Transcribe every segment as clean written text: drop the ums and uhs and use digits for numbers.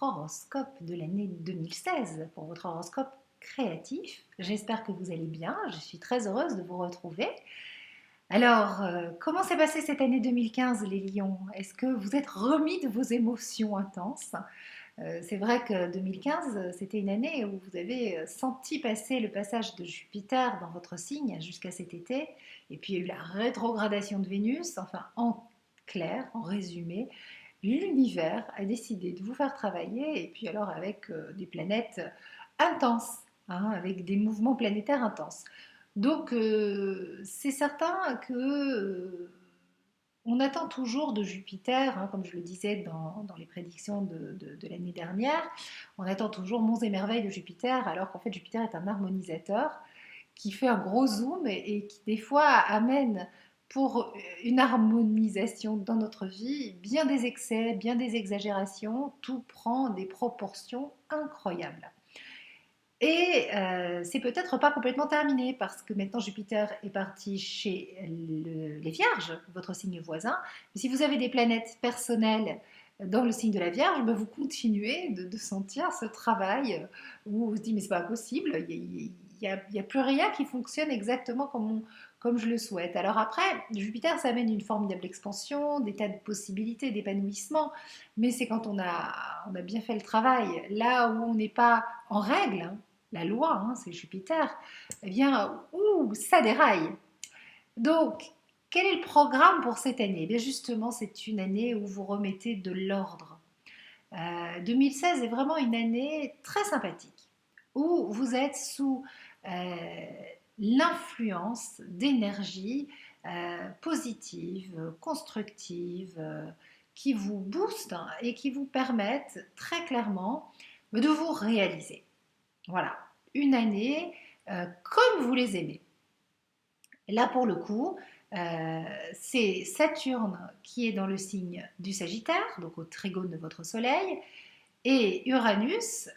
horoscope de l'année 2016, pour votre horoscope créatif. J'espère que vous allez bien, je suis très heureuse de vous retrouver. Alors, comment s'est passée cette année 2015, les lions? Est-ce que vous êtes remis de vos émotions intenses? C'est vrai que 2015, c'était une année où vous avez senti passer le passage de Jupiter dans votre signe jusqu'à cet été, et puis il y a eu la rétrogradation de Vénus, enfin en clair, en résumé, l'univers a décidé de vous faire travailler, et puis alors avec des planètes intenses, hein, avec des mouvements planétaires intenses. Donc c'est certain que on attend toujours de Jupiter, hein, comme je le disais dans les prédictions de l'année dernière, on attend toujours monts et merveilles de Jupiter, alors qu'en fait Jupiter est un harmonisateur qui fait un gros zoom et qui des fois amène pour une harmonisation dans notre vie bien des excès, bien des exagérations, tout prend des proportions incroyables. Et c'est peut-être pas complètement terminé parce que maintenant Jupiter est parti chez les Vierges, votre signe voisin. Mais si vous avez des planètes personnelles dans le signe de la Vierge, ben vous continuez de sentir ce travail où on se dit mais c'est pas possible, il y a plus rien qui fonctionne exactement comme je le souhaite. Alors après, Jupiter, ça amène une formidable expansion, des tas de possibilités, d'épanouissement, mais c'est quand on a bien fait le travail. Là où on n'est pas en règle, hein, la loi, hein, c'est Jupiter, eh bien, ça déraille. Donc, quel est le programme pour cette année? Eh bien, justement, c'est une année où vous remettez de l'ordre. 2016 est vraiment une année très sympathique, où vous êtes sous l'influence d'énergie positive, constructive, qui vous boostent et qui vous permettent très clairement de vous réaliser. Voilà, une année comme vous les aimez. Là, pour le coup, c'est Saturne qui est dans le signe du Sagittaire, donc au trigone de votre Soleil, et Uranus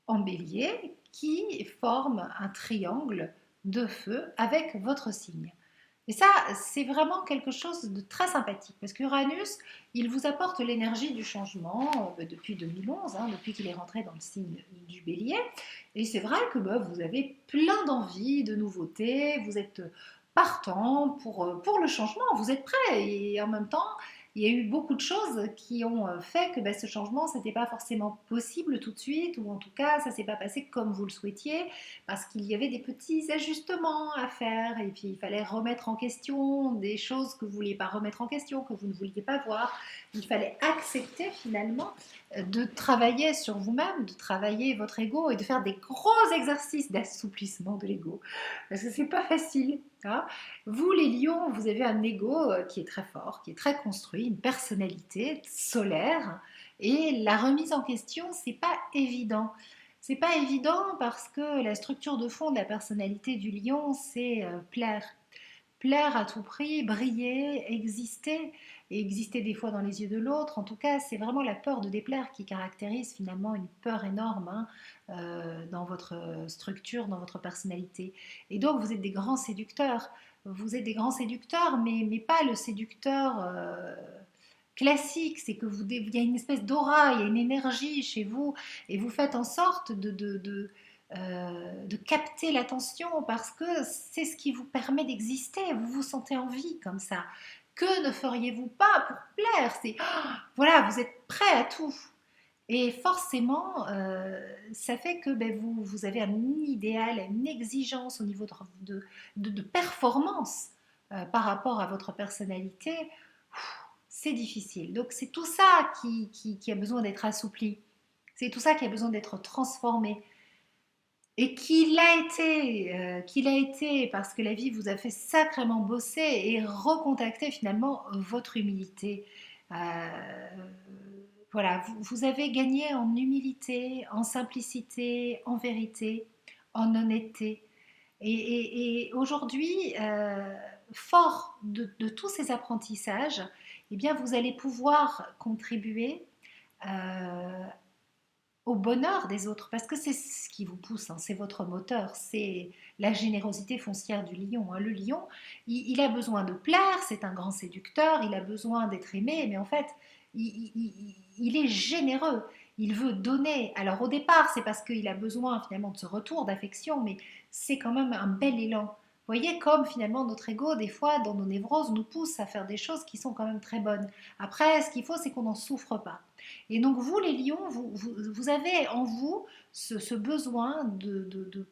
en Bélier qui forme un triangle de feu avec votre signe. Et ça, c'est vraiment quelque chose de très sympathique parce qu'Uranus, il vous apporte l'énergie du changement depuis 2011, hein, depuis qu'il est rentré dans le signe du Bélier. Et c'est vrai que vous avez plein d'envie, de nouveautés, vous êtes partant pour le changement, vous êtes prêt. Et en même temps, il y a eu beaucoup de choses qui ont fait que ce changement, ce n'était pas forcément possible tout de suite, ou en tout cas, ça ne s'est pas passé comme vous le souhaitiez, parce qu'il y avait des petits ajustements à faire, et puis il fallait remettre en question des choses que vous ne vouliez pas remettre en question, que vous ne vouliez pas voir. Il fallait accepter finalement de travailler sur vous-même, de travailler votre ego et de faire des gros exercices d'assouplissement de l'ego, parce que c'est pas facile. Hein. Vous, les lions, vous avez un ego qui est très fort, qui est très construit, une personnalité solaire, et la remise en question, c'est pas évident. C'est pas évident parce que la structure de fond de la personnalité du lion, c'est plaire. Plaire à tout prix, briller, exister, et exister des fois dans les yeux de l'autre. En tout cas, c'est vraiment la peur de déplaire qui caractérise finalement une peur énorme, hein, dans votre structure, dans votre personnalité. Et donc, vous êtes des grands séducteurs. Vous êtes des grands séducteurs, mais pas le séducteur classique. C'est que il y a une espèce d'aura, il y a une énergie chez vous, et vous faites en sorte de capter l'attention parce que c'est ce qui vous permet d'exister. Vous vous sentez en vie comme ça. Que ne feriez-vous pas pour plaire? C'est voilà, vous êtes prêt à tout. Et forcément, ça fait que vous avez un idéal, une exigence au niveau de performance par rapport à votre personnalité. C'est difficile. Donc c'est tout ça qui a besoin d'être assoupli. C'est tout ça qui a besoin d'être transformé. Et qu'il a été parce que la vie vous a fait sacrément bosser et recontacter finalement votre humilité. Euh, voilà, vous avez gagné en humilité, en simplicité, en vérité, en honnêteté. Et aujourd'hui, fort de tous ces apprentissages, eh bien, vous allez pouvoir contribuer euh, au bonheur des autres, parce que c'est ce qui vous pousse, hein, c'est votre moteur, c'est la générosité foncière du lion. Hein. Le lion, il a besoin de plaire, c'est un grand séducteur, il a besoin d'être aimé, mais en fait, il est généreux. il veut donner. Alors au départ, c'est parce qu'il a besoin finalement de ce retour d'affection, mais c'est quand même un bel élan. Vous voyez comme finalement notre ego, des fois, dans nos névroses, nous pousse à faire des choses qui sont quand même très bonnes. Après, ce qu'il faut, c'est qu'on n'en souffre pas. Et donc vous, les lions, vous avez en vous ce besoin de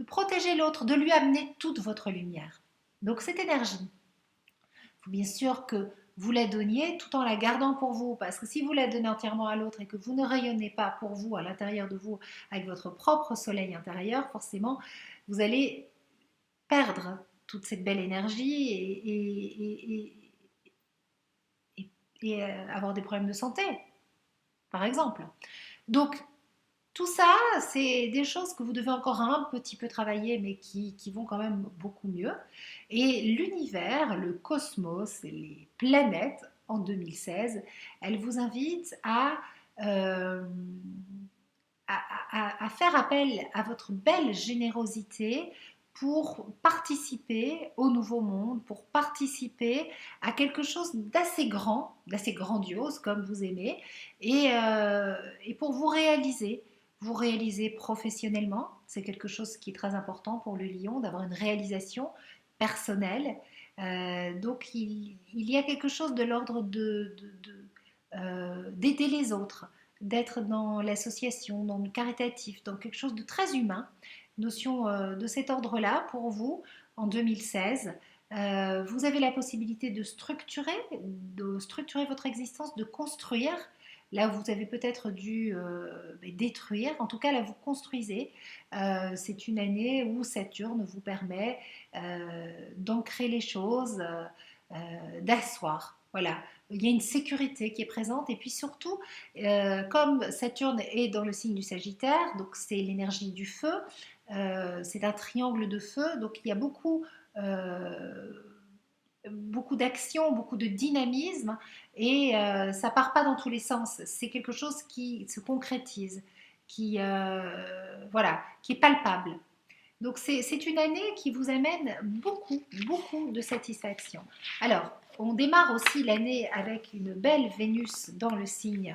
protéger l'autre, de lui amener toute votre lumière. Donc cette énergie, il faut bien sûr que vous la donniez tout en la gardant pour vous, parce que si vous la donnez entièrement à l'autre et que vous ne rayonnez pas pour vous, à l'intérieur de vous, avec votre propre soleil intérieur, forcément, vous allez perdre toute cette belle énergie et avoir des problèmes de santé, par exemple. Donc, tout ça, c'est des choses que vous devez encore un petit peu travailler, mais qui vont quand même beaucoup mieux. Et l'univers, le cosmos, les planètes, en 2016, elles vous invitent euh, à faire appel à votre belle générosité pour participer au nouveau monde, pour participer à quelque chose d'assez grand, d'assez grandiose, comme vous aimez, et pour vous réaliser professionnellement. C'est quelque chose qui est très important pour le lion, d'avoir une réalisation personnelle. Donc il y a quelque chose de l'ordre d'aider les autres, d'être dans l'association, dans le caritatif, dans quelque chose de très humain, notion de cet ordre-là pour vous en 2016. Vous avez la possibilité de structurer votre existence, de construire. Là, vous avez peut-être dû détruire. En tout cas, là, vous construisez. C'est une année où Saturne vous permet d'ancrer les choses, d'asseoir. Voilà, il y a une sécurité qui est présente et puis surtout, comme Saturne est dans le signe du Sagittaire, donc c'est l'énergie du feu, c'est un triangle de feu, donc il y a euh, beaucoup d'action, beaucoup de dynamisme et ça part pas dans tous les sens, c'est quelque chose qui se concrétise, voilà, qui est palpable. Donc c'est une année qui vous amène beaucoup, beaucoup de satisfaction. Alors, on démarre aussi l'année avec une belle Vénus dans le signe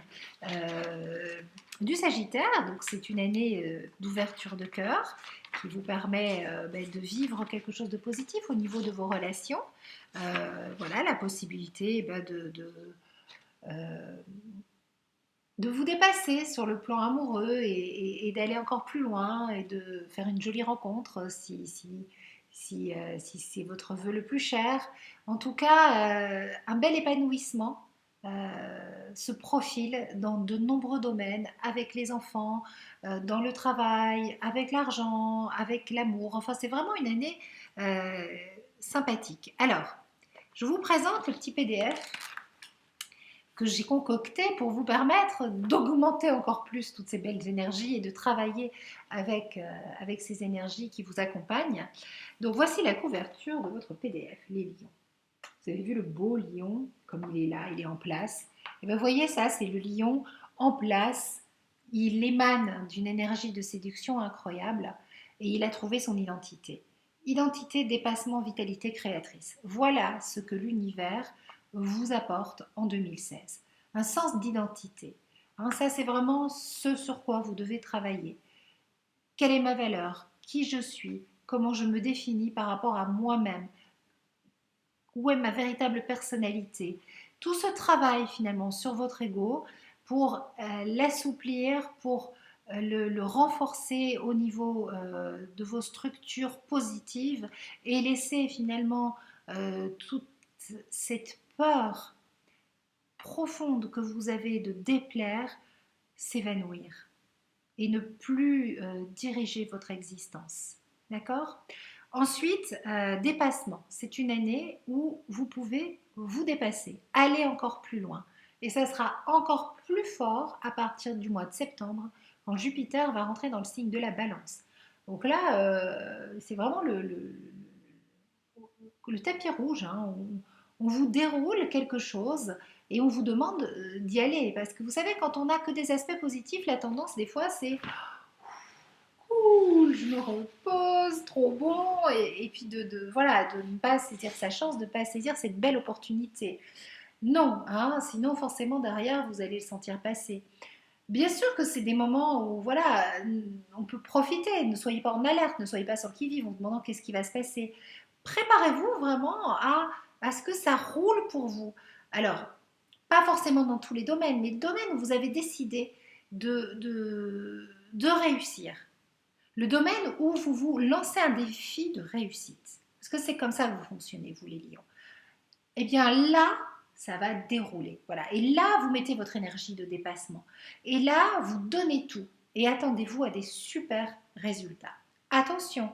du Sagittaire. Donc c'est une année d'ouverture de cœur qui vous permet de vivre quelque chose de positif au niveau de vos relations. Voilà, la possibilité euh, de vous dépasser sur le plan amoureux et d'aller encore plus loin et de faire une jolie rencontre si c'est votre vœu le plus cher. En tout cas, un bel épanouissement se profile dans de nombreux domaines, avec les enfants, dans le travail, avec l'argent, avec l'amour. Enfin, c'est vraiment une année euh, sympathique. Alors, je vous présente le petit PDF que j'ai concocté pour vous permettre d'augmenter encore plus toutes ces belles énergies et de travailler avec ces énergies qui vous accompagnent. Donc voici la couverture de votre PDF, les lions. Vous avez vu le beau lion, comme il est là, il est en place. Et bien vous voyez ça, c'est le lion en place. Il émane d'une énergie de séduction incroyable et il a trouvé son identité. Identité, dépassement, vitalité créatrice. Voilà ce que l'univers vous apporte en 2016. Un sens d'identité. Hein, ça, c'est vraiment ce sur quoi vous devez travailler. Quelle est ma valeur? Qui je suis? Comment je me définis par rapport à moi-même? Où est ma véritable personnalité? Tout ce travail finalement sur votre ego pour l'assouplir, pour le renforcer au niveau de vos structures positives et laisser finalement toute cette peur profonde que vous avez de déplaire s'évanouir et ne plus diriger votre existence. D'accord? Ensuite, dépassement. C'est une année où vous pouvez vous dépasser, aller encore plus loin. Et ça sera encore plus fort à partir du mois de septembre, quand Jupiter va rentrer dans le signe de la balance. Donc là, c'est vraiment le tapis rouge. Hein. On vous déroule quelque chose et on vous demande d'y aller. Parce que vous savez, quand on n'a que des aspects positifs, la tendance, des fois, c'est ouh, je me repose, trop bon, et puis voilà, de ne pas saisir sa chance, de ne pas saisir cette belle opportunité. Non, hein, sinon forcément derrière vous allez le sentir passer. Bien sûr que c'est des moments où voilà, on peut profiter, ne soyez pas en alerte, ne soyez pas sur le qui-vive en vous demandant qu'est-ce qui va se passer. Préparez-vous vraiment à ce que ça roule pour vous. Alors, pas forcément dans tous les domaines, mais le domaine où vous avez décidé de réussir. Le domaine où vous vous lancez un défi de réussite. Parce que c'est comme ça que vous fonctionnez, vous les lions. Eh bien là, ça va dérouler. Voilà. Et là, vous mettez votre énergie de dépassement. Et là, vous donnez tout. Et attendez-vous à des super résultats. Attention,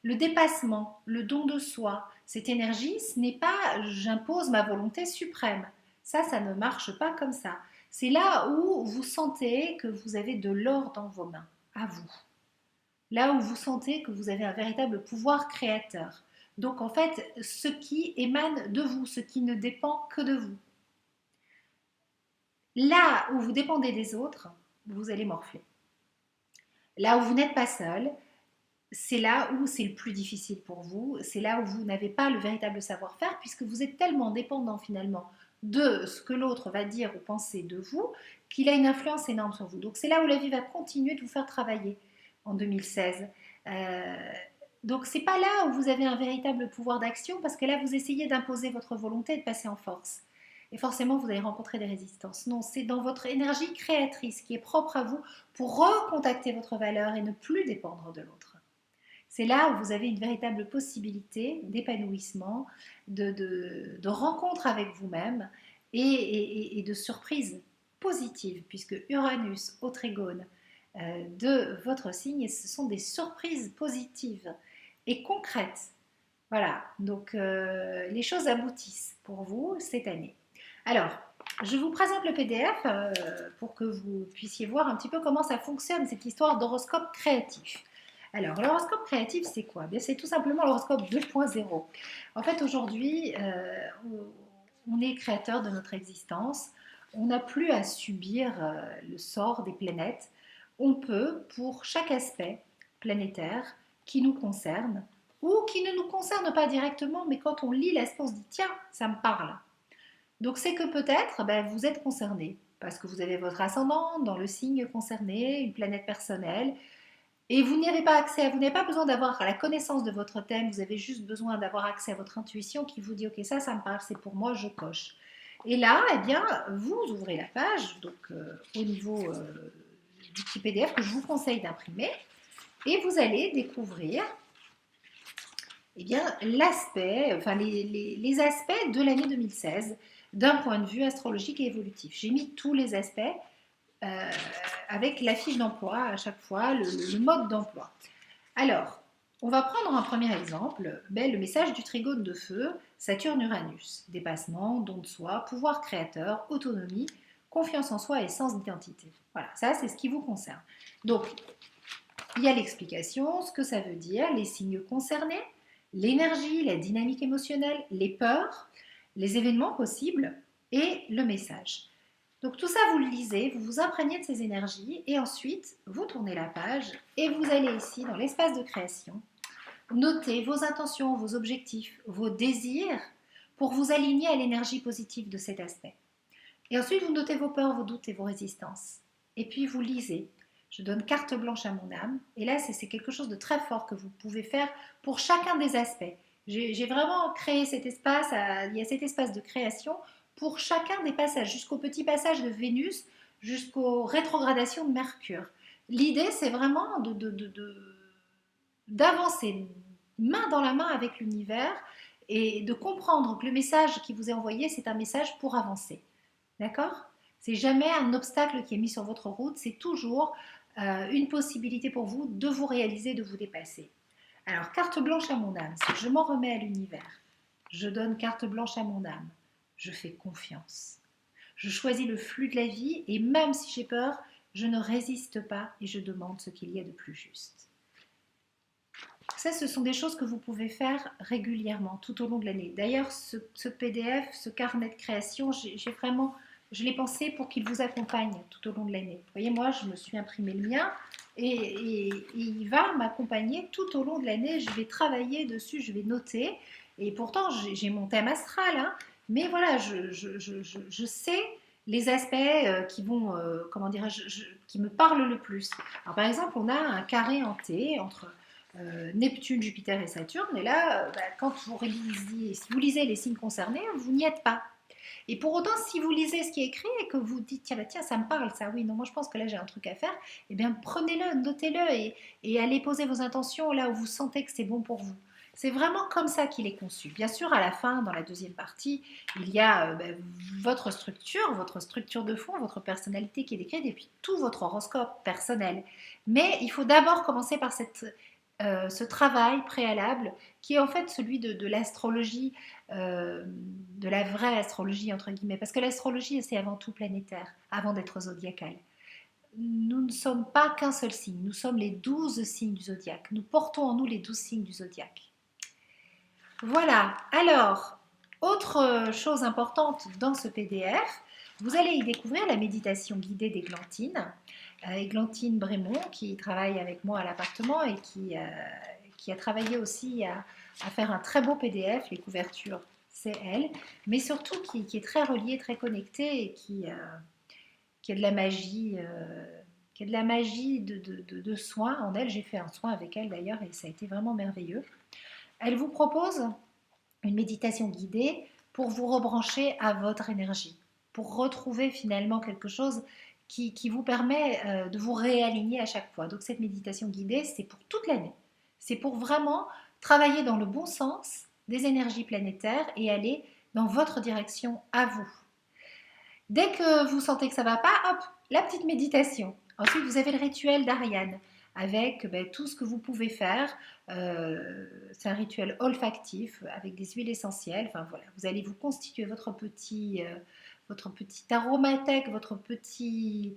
le dépassement, le don de soi, cette énergie, ce n'est pas j'impose ma volonté suprême. Ça ne marche pas comme ça. C'est là où vous sentez que vous avez de l'or dans vos mains, à vous. Là où vous sentez que vous avez un véritable pouvoir créateur. Donc en fait, ce qui émane de vous, ce qui ne dépend que de vous. Là où vous dépendez des autres, vous allez morfler. Là où vous n'êtes pas seul, c'est là où c'est le plus difficile pour vous, c'est là où vous n'avez pas le véritable savoir-faire puisque vous êtes tellement dépendant finalement de ce que l'autre va dire ou penser de vous qu'il a une influence énorme sur vous. Donc c'est là où la vie va continuer de vous faire travailler en 2016. Euh, donc c'est pas là où vous avez un véritable pouvoir d'action parce que là vous essayez d'imposer votre volonté et de passer en force. Et forcément vous allez rencontrer des résistances. Non, c'est dans votre énergie créatrice qui est propre à vous pour recontacter votre valeur et ne plus dépendre de l'autre. C'est là où vous avez une véritable possibilité d'épanouissement, de rencontre avec vous-même et de surprise positive, puisque Uranus au trigone de votre signe, ce sont des surprises positives et concrètes. Voilà, donc les choses aboutissent pour vous cette année. Alors, je vous présente le PDF pour que vous puissiez voir un petit peu comment ça fonctionne, cette histoire d'horoscope créatif. Alors, l'horoscope créatif, c'est quoi? Bien, c'est tout simplement l'horoscope 2.0. En fait, aujourd'hui, on est créateur de notre existence. On n'a plus à subir le sort des planètes. On peut, pour chaque aspect planétaire qui nous concerne, ou qui ne nous concerne pas directement, mais quand on lit l'aspect, on se dit, tiens, ça me parle. Donc, c'est que peut-être vous êtes concerné, parce que vous avez votre ascendant dans le signe concerné, une planète personnelle, et vous n'y avez pas accès, vous n'avez pas besoin d'avoir la connaissance de votre thème, vous avez juste besoin d'avoir accès à votre intuition qui vous dit ok ça me parle, c'est pour moi, je coche. Et là, eh bien, vous ouvrez la page, donc au niveau du petit PDF que je vous conseille d'imprimer, et vous allez découvrir eh bien, l'aspect, enfin les aspects de l'année 2016 d'un point de vue astrologique et évolutif. J'ai mis tous les aspects euh, avec la fiche d'emploi à chaque fois, le mode d'emploi. Alors, on va prendre un premier exemple, le message du trigone de feu, Saturne-Uranus, dépassement, don de soi, pouvoir créateur, autonomie, confiance en soi et sens d'identité. Voilà, ça c'est ce qui vous concerne. Donc, il y a l'explication, ce que ça veut dire, les signes concernés, l'énergie, la dynamique émotionnelle, les peurs, les événements possibles et le message. Donc tout ça, vous le lisez, vous vous imprégnez de ces énergies et ensuite, vous tournez la page et vous allez ici, dans l'espace de création, noter vos intentions, vos objectifs, vos désirs pour vous aligner à l'énergie positive de cet aspect. Et ensuite, vous notez vos peurs, vos doutes et vos résistances. Et puis, vous lisez. Je donne carte blanche à mon âme. Et là, c'est quelque chose de très fort que vous pouvez faire pour chacun des aspects. J'ai vraiment créé cet espace, il y a cet espace de création pour chacun des passages, jusqu'au petit passage de Vénus, jusqu'aux rétrogradations de Mercure. L'idée, c'est vraiment d'avancer main dans la main avec l'univers et de comprendre que le message qui vous est envoyé, c'est un message pour avancer. D'accord? C'est jamais un obstacle qui est mis sur votre route, c'est toujours une possibilité pour vous de vous réaliser, de vous dépasser. Alors, carte blanche à mon âme, c'est je m'en remets à l'univers. Je donne carte blanche à mon âme. Je fais confiance. Je choisis le flux de la vie et même si j'ai peur, je ne résiste pas et je demande ce qu'il y a de plus juste. Ça, ce sont des choses que vous pouvez faire régulièrement tout au long de l'année. D'ailleurs, ce PDF, ce carnet de création, je l'ai pensé pour qu'il vous accompagne tout au long de l'année. Vous voyez, moi, je me suis imprimé le mien et il va m'accompagner tout au long de l'année. Je vais travailler dessus, je vais noter. Et pourtant, j'ai mon thème astral, hein, Mais voilà, je sais les aspects qui vont, comment dirais-je, qui me parlent le plus. Alors, par exemple, on a un carré hanté entre Neptune, Jupiter et Saturne. Et là, quand si vous lisez les signes concernés, vous n'y êtes pas. Et pour autant, si vous lisez ce qui est écrit et que vous dites, tiens, tiens, ça me parle, ça, oui, non, moi je pense que là j'ai un truc à faire, eh bien prenez-le, notez-le et allez poser vos intentions là où vous sentez que c'est bon pour vous. C'est vraiment comme ça qu'il est conçu. Bien sûr, à la fin, dans la deuxième partie, il y a votre structure de fond, votre personnalité qui est décrite et puis tout votre horoscope personnel. Mais il faut d'abord commencer par ce travail préalable qui est en fait celui de l'astrologie, de la vraie astrologie entre guillemets, parce que l'astrologie c'est avant tout planétaire, avant d'être zodiacal. Nous ne sommes pas qu'un seul signe, nous sommes les 12 signes du zodiaque, nous portons en nous les 12 signes du zodiaque. Voilà, alors, autre chose importante dans ce PDF, vous allez y découvrir la méditation guidée d'Églantine. Églantine Brémond, qui travaille avec moi à l'appartement et qui a travaillé aussi à faire un très beau PDF. Les couvertures, c'est elle, mais surtout qui est très reliée, très connectée et qui a de la magie, qui a de la magie de soins en elle. J'ai fait un soin avec elle d'ailleurs et ça a été vraiment merveilleux. Elle vous propose une méditation guidée pour vous rebrancher à votre énergie, pour retrouver finalement quelque chose qui vous permet de vous réaligner à chaque fois. Donc cette méditation guidée, c'est pour toute l'année. C'est pour vraiment travailler dans le bon sens des énergies planétaires et aller dans votre direction à vous. Dès que vous sentez que ça ne va pas, hop, la petite méditation. Ensuite, vous avez le rituel d'Ariane avec tout ce que vous pouvez faire. C'est un rituel olfactif avec des huiles essentielles. Enfin voilà, vous allez vous constituer votre petit aromathèque, votre petit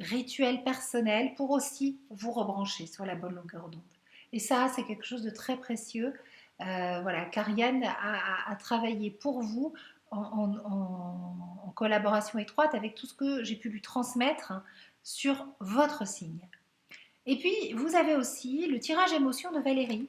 rituel personnel pour aussi vous rebrancher sur la bonne longueur d'onde. Et ça, c'est quelque chose de très précieux. Voilà, qu'Ariane a travaillé pour vous en collaboration étroite avec tout ce que j'ai pu lui transmettre sur votre signe. Et puis, vous avez aussi le tirage émotion de Valérie,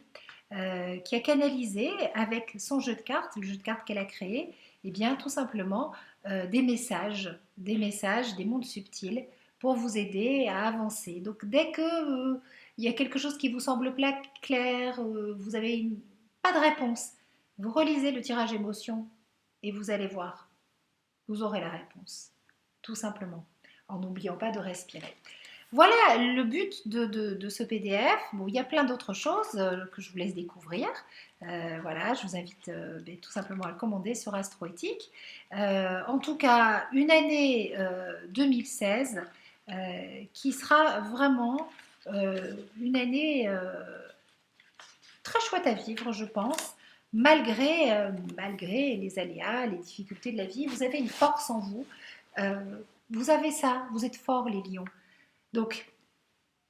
qui a canalisé avec son jeu de cartes, le jeu de cartes qu'elle a créé, et bien tout simplement des messages, des mondes subtils pour vous aider à avancer. Donc, dès que il y a quelque chose qui vous semble pas clair, vous avez pas de réponse, vous relisez le tirage émotion et vous allez voir, vous aurez la réponse, tout simplement, en n'oubliant pas de respirer. Voilà le but de ce PDF. Bon, il y a plein d'autres choses que je vous laisse découvrir. Voilà, je vous invite tout simplement à le commander sur Astroéthique. En tout cas, une année 2016 qui sera vraiment une année très chouette à vivre, je pense. Malgré les aléas, les difficultés de la vie, vous avez une force en vous. Vous avez ça, vous êtes forts les lions. Donc,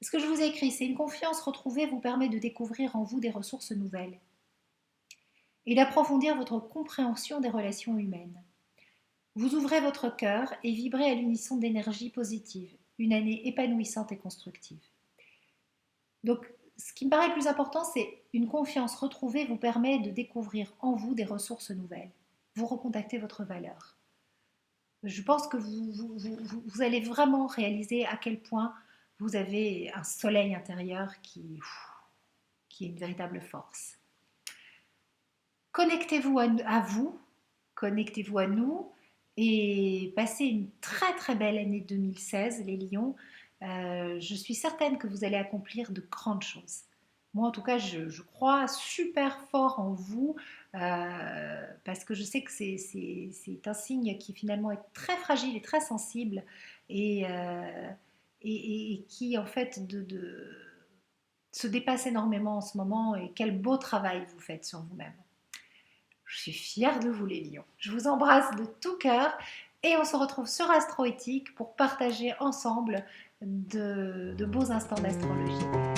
ce que je vous ai écrit, c'est une confiance retrouvée vous permet de découvrir en vous des ressources nouvelles et d'approfondir votre compréhension des relations humaines. Vous ouvrez votre cœur et vibrez à l'unisson d'énergie positive, une année épanouissante et constructive. Donc, ce qui me paraît le plus important, c'est une confiance retrouvée vous permet de découvrir en vous des ressources nouvelles. Vous recontactez votre valeur. Je pense que vous allez vraiment réaliser à quel point vous avez un soleil intérieur qui est une véritable force. Connectez-vous à vous, connectez-vous à nous et passez une très très belle année 2016, les lions. Je suis certaine que vous allez accomplir de grandes choses. Moi, en tout cas, je crois super fort en vous parce que je sais que c'est un signe qui finalement est très fragile et très sensible et qui, en fait, se dépasse énormément en ce moment. Et quel beau travail vous faites sur vous-même. Je suis fière de vous, les lions. Je vous embrasse de tout cœur et on se retrouve sur Astroéthique pour partager ensemble de beaux instants d'astrologie.